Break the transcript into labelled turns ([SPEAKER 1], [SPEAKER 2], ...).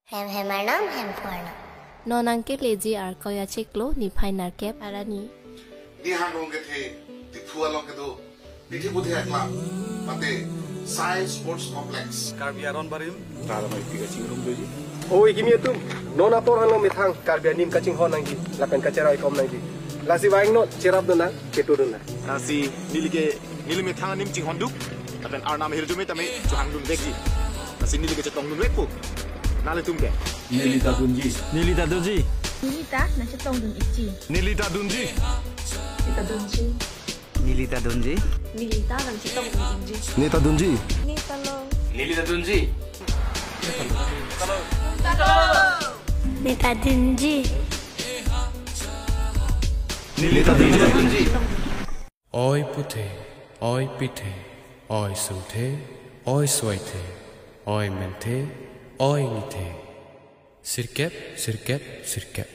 [SPEAKER 1] Hem porno.
[SPEAKER 2] Non anche leggi arcoia ciclo ni painar kep arani.
[SPEAKER 3] Ni hanong ke the di thua long ke do di budhe akla mate Science Sports Complex
[SPEAKER 4] Karbiaron barim
[SPEAKER 5] Tala mai tiga cingrum doji.
[SPEAKER 6] Oh, kimi tu non apor hanong mithang karbianim kacing hon nangi lakan kacerai kom nangi. Lasi waing not cerap dona ketu dona.
[SPEAKER 5] Nasi nilime thang nim cing honduk. Akan arnam hirjume tame johang dun vegi. Nasi nilige cetong dun vekpu. Nale tumke.
[SPEAKER 7] Nilita Dunji.
[SPEAKER 8] Nilita na cetong dun ichi.
[SPEAKER 5] Nilita Dunji.
[SPEAKER 7] Nilita Dunji.
[SPEAKER 8] Nilita na cetong dun ichi.
[SPEAKER 6] Nita Dunji.
[SPEAKER 7] Nilita Dunji.
[SPEAKER 1] Nita Dunji.
[SPEAKER 7] Nilita Dunji.
[SPEAKER 9] Oi puthe, oi pithe, oi suthe, oi soithe, oi menthe, oi ngithe. Sirkep, sirkep, sirkep.